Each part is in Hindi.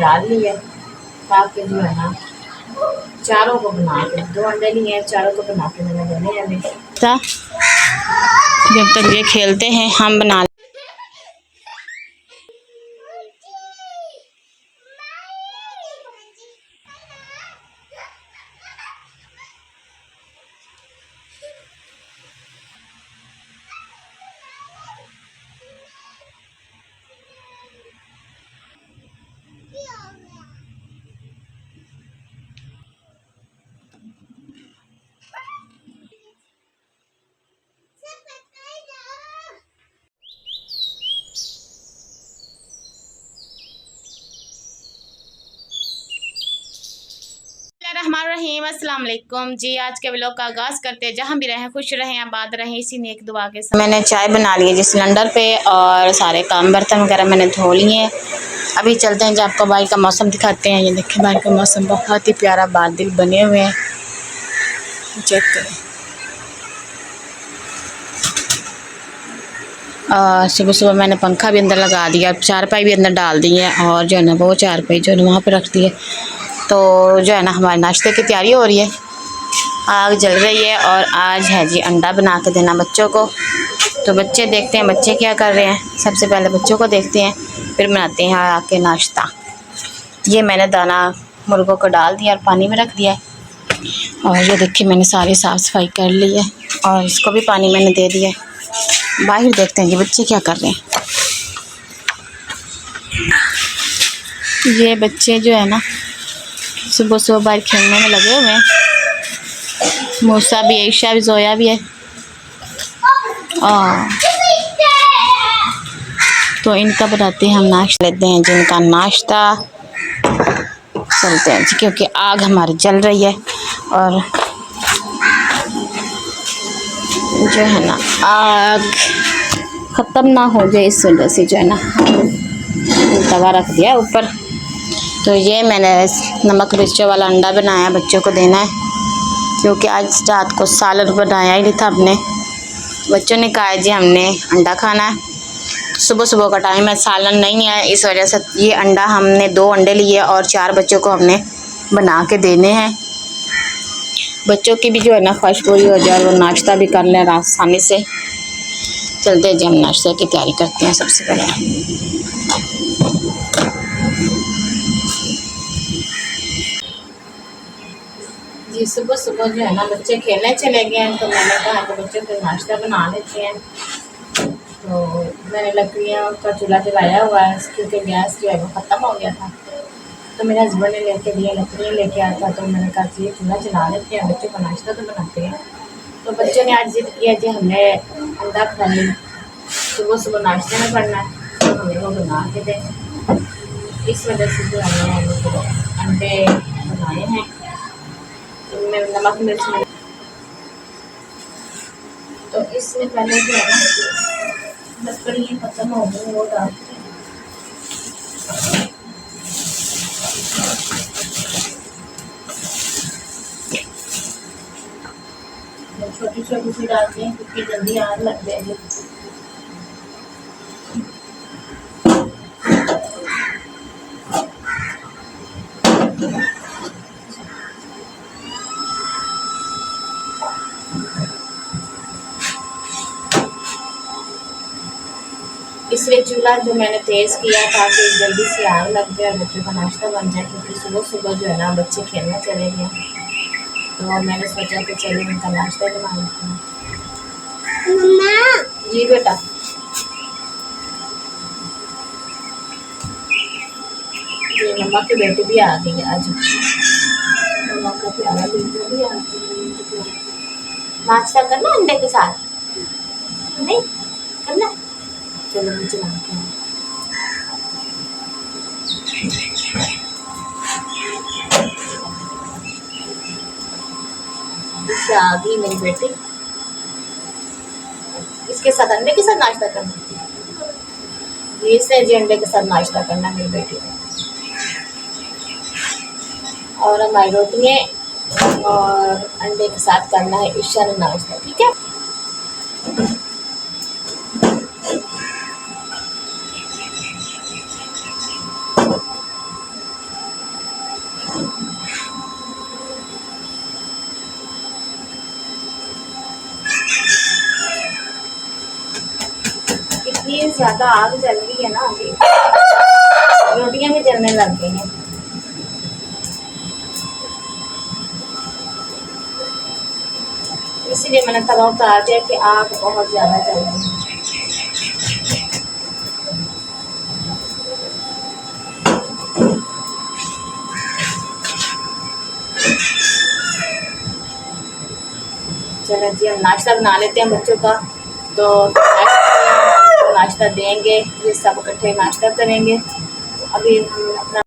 डाल ली है ताकि जो है ना चारों को बना के, 2 अंडे लिए हैं, चारों को बना के मैंने देने हैं अभी। जब तक ये खेलते हैं हम बना रहीम। अस्सलाम वालेकुम जी। आज के व्लॉग का आगाज़ करते हैं। जहाँ भी रहें खुश रहें, आबाद रहें, इसी नेक दुआ के साथ। मैंने चाय बना ली है जिस सिलेंडर पे, और सारे काम बर्तन वगैरह मैंने धो लिए हैं। अभी चलते हैं, जब आपको बाहर का मौसम दिखाते हैं। ये देखिए बाहर का मौसम बहुत ही प्यारा, बादल बने हुए हैं, चेक करें। सुबह सुबह मैंने पंखा भी अंदर लगा दिया, चारपाई भी अंदर डाल दी है, और जो है ना वो चारपाई जो है ना वहाँ पर रख दी है। तो जो है ना हमारे नाश्ते की तैयारी हो रही है, आग जल रही है, और आज है जी अंडा बना के देना बच्चों को। तो बच्चे देखते हैं बच्चे क्या कर रहे हैं, सबसे पहले बच्चों को देखते हैं, फिर बनाते हैं आके नाश्ता। ये मैंने दाना मुर्गों को डाल दिया और पानी में रख दिया है, और ये देखिए मैंने सारी साफ़ सफाई कर ली है, और इसको भी पानी मैंने दे दिया है। बाहर देखते हैं ये बच्चे क्या कर रहे हैं। ये बच्चे जो है ना सुबह सुबह बाहर खेलने में लगे हुए हैं। मूसा भी है, ईशा भी, जोया भी है। तो इनका बताते हैं हम नाश्ता लेते हैं जिनका नाश्ता। चलते हैं जी, क्योंकि आग हमारी जल रही है, और जो है ना आग ख़त्म ना हो जाए इस वजह से जो है ना तवा रख दिया ऊपर। तो ये मैंने नमक मिर्चों वाला अंडा बनाया, बच्चों को देना है, क्योंकि आज रात को सालन बनाया ही नहीं था अपने। बच्चों ने कहा जी हमने अंडा खाना है, सुबह सुबह का टाइम है, सालन नहीं है, इस वजह से ये अंडा हमने 2 अंडे लिए और 4 बच्चों को हमने बना के देने हैं। बच्चों की भी जो है ना ख्वाहिश पूरी हो जाए, वो नाश्ता भी कर लें आसानी से। चलते हैं जी, हम नाश्ते की तैयारी करते हैं। सबसे पहले जी सुबह सुबह जो है ना बच्चे खेलने चले गए हैं, तो मैंने कहा कि बच्चों को नाश्ता बना लेते हैं। तो मैंने लकड़ियाँ का चूल्हा जलाया हुआ है, क्योंकि गैस जो है वो ख़त्म हो गया था। तो मेरे हस्बैंड ने लेके दिया, लकड़ियाँ लेके आया था, तो मैंने कहा कि ये चूल्हा चला लेते हैं, बच्चों का नाश्ता तो बनाते हैं। तो बच्चों ने आज जिद किया जी हमने अंडा खाने, सुबह सुबह नाश्ते में करना है, तो हमें वो बना के दें। इस वजह से जो हमने अंडे बनाए हैं, इनमें नमक मिर्च में। तो इसमें पहले जो है ना लकड़ियाँ ख़त्म हो गई, वो डालते हैं। छोटी छोटी सी डालते हैं क्योंकि जल्दी आग लग जाएगी। इसलिए चूल्हा जो मैंने तेज़ किया ताकि जल्दी से आग लग जाए और बच्चों का नाश्ता बन जाए, क्योंकि सुबह सुबह जो है ना बच्चे खेलने चले गए, तो मैंने सोचा कि चलिए उनका नाश्ता बना लेते हैं। मम्मा जी बेटा, ये मम्मा की बेटी भी आ गई आज, मम्मा का प्यारा बेटा भी आ गया। नाश्ता करना अंडे के साथ, नहीं करना, चलो मुझे बनाते हैं। आ गई मेरी बेटी, इसके साथ अंडे के साथ नाश्ता करना, ये इसने जी अंडे के साथ नाश्ता करना मेरी बेटी ने। और हमारी रोटियाँ और अंडे के साथ करना है ईशा ने नाश्ता, ठीक है। ज़्यादा आग जल गई है ना अभी, रोटियां भी जलने लग गई हैं। इसीलिए मैंने तवा उतार दिया कि आग बहुत ज़्यादा जल रही है। चलो जी, हम नाश्ता बना लेते हैं बच्चों का। तो नाश्ता देंगे, ये सब इकट्ठे नाश्ता करेंगे। अभी हम अपना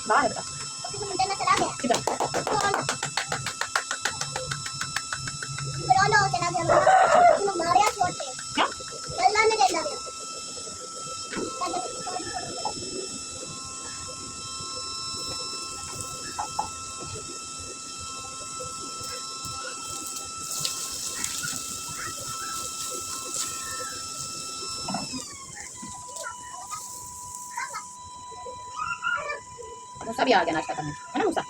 बाहर मूसा भी आ गया नाश्ता करने, है ना मूसा?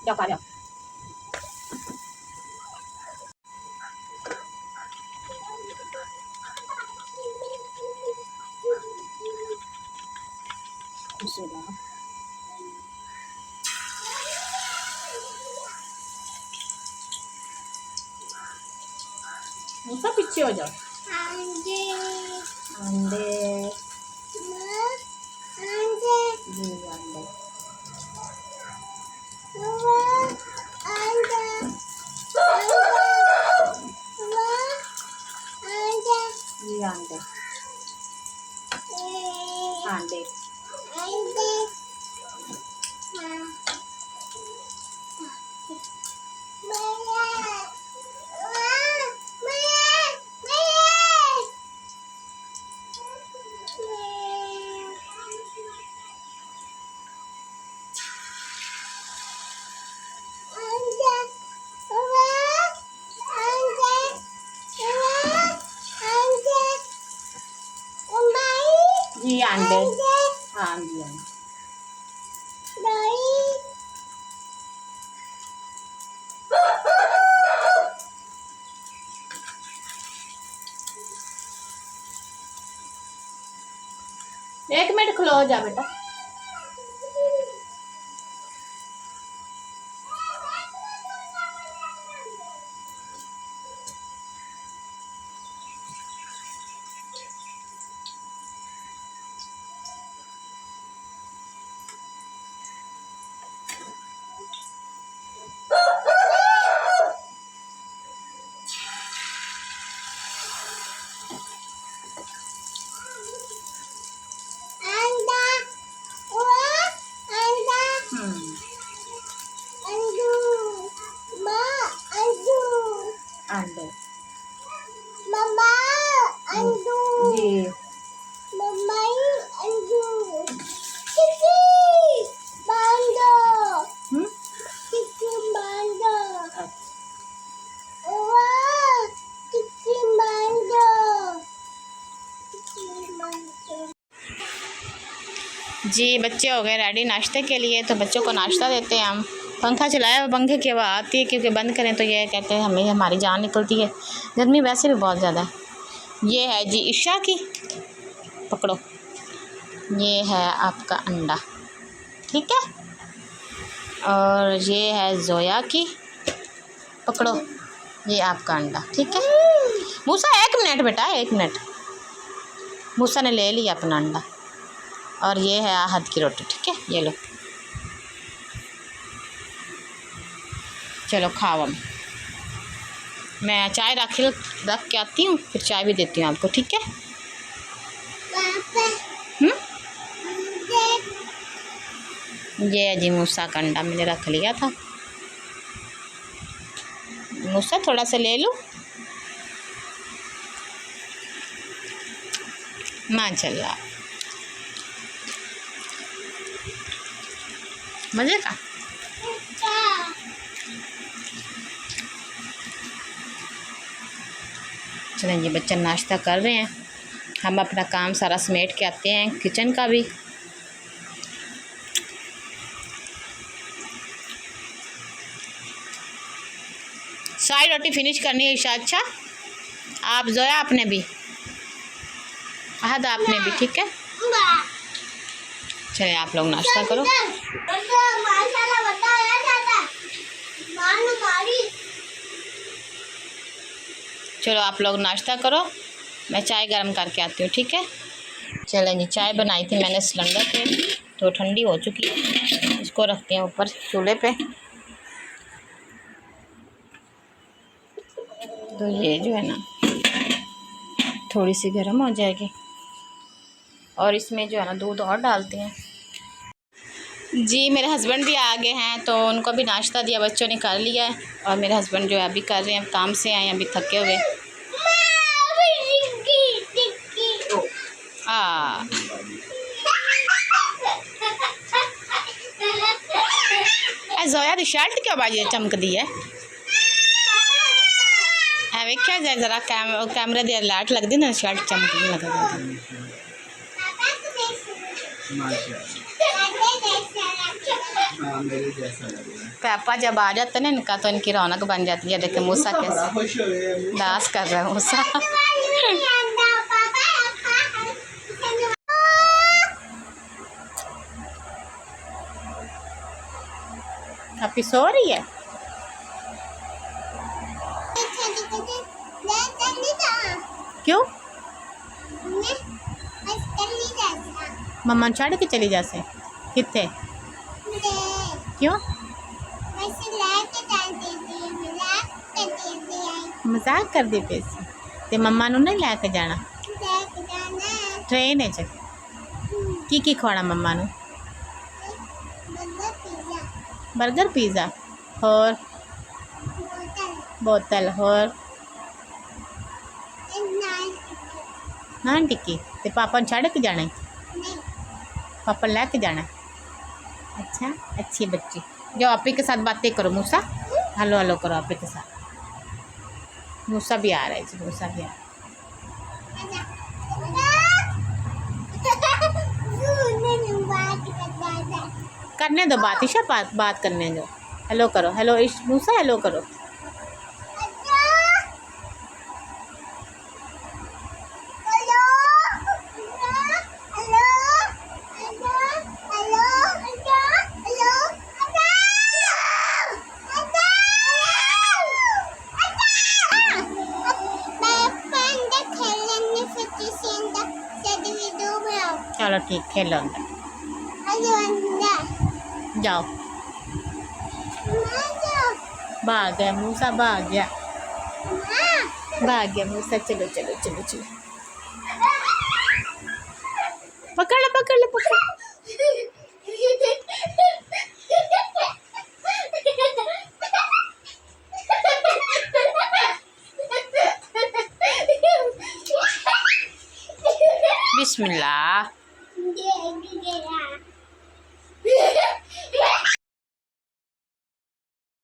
जाओ खा जाओ। मूसा पीछे हो जाओ। अंडे अंडे जी अंडे जी अंडे अंडे जी अंडे हाँ जी अंडे। एक मिनट खलो जा बेटा। अंडे मम्मा अंडू जी मम्मा अंडू चिकी बांडो चिकी बांडो ओवा चिकी बांडो जी। बच्चे हो गए रेडी नाश्ते के लिए, तो बच्चों को नाश्ता देते हैं हम। पंखा चलाया, पंखे की हवा आती है क्योंकि बंद करें तो ये कहते हैं हमें हमारी जान निकलती है। गर्मी वैसे भी बहुत ज़्यादा है। ये है जी ईशा की, पकड़ो, ये है आपका अंडा, ठीक है। और ये है जोया की, पकड़ो, ये आपका अंडा, ठीक है। मूसा 1 मिनट बेटा, 1 मिनट। मूसा ने ले लिया अपना अंडा। और ये है आहद की रोटी, ठीक है, ये लो, चलो खाओ हम। मैं चाय रख के आती हूँ, फिर चाय भी देती हूँ आपको, ठीक है? ये जी मूसा का अंडा मैंने रख लिया था। मूसा थोड़ा सा ले लो। माशाल्लाह, मज़े का। चलें, ये बच्चे नाश्ता कर रहे हैं, हम अपना काम सारा समेट के आते हैं, किचन का भी। सारी रोटी फिनिश करनी है ईशा। अच्छा, आप जोया आपने भी, अहद आपने भी, ठीक है? चलिए आप लोग नाश्ता करो। चलो आप लोग नाश्ता करो, मैं चाय गर्म करके आती हूँ, ठीक है? चलें जी, चाय बनाई थी मैंने सिलेंडर पे, तो ठंडी हो चुकी है। इसको रखते हैं ऊपर चूल्हे पे। तो ये जो है ना थोड़ी सी गर्म हो जाएगी, और इसमें जो है ना दूध और डालते हैं। जी मेरे हस्बैंड भी आ गए हैं, तो उनको भी नाश्ता दिया, बच्चों ने कर लिया है, और मेरे हस्बैंड जो है अभी कर रहे हैं, काम से आए अभी थके हुए। जोया दी शर्ट क्यों बाजी चमक दी है? वेख्या जाए जरा कैमरे दी लाइट लगती ना, शर्ट चमकने लगा। पापा जब आ जाते ना इनका, तो इनकी रौनक बन जाती है। देखे मूसा कैसे डांस कर रहा है मूसा। अभी सो रही है? क्यों? मम्मा छड़ के चली जासे कितने? क्यों? मजाक कर दी पैसे ते मम्मा नू नहीं लैके जाना ट्रेन च? की खवाना मम्मा नू? बर्गर पिज़्ज़ा और बोतल और नान टिक्की। ते पापा छड़ के जाना है? पापा लैके जाना? अच्छा, अच्छी बच्ची। जो आपी के साथ बातें करो मूसा, हेलो हेलो करो आपी के साथ। मूसा भी आ रहा है जी, मूसा भी आ रहा है। करने दो बात ईशा, बात करने दो। हेलो करो, हेलो मूसा, हेलो करो। चलो ठीक, खेलो अंदर जाओ। भाग गया मूसा, भाग गया, भाग गया मूसा। चलो चलो चलो चलो, पकड़ लो पकड़ लो पकड़। बिस्मिल्लाह।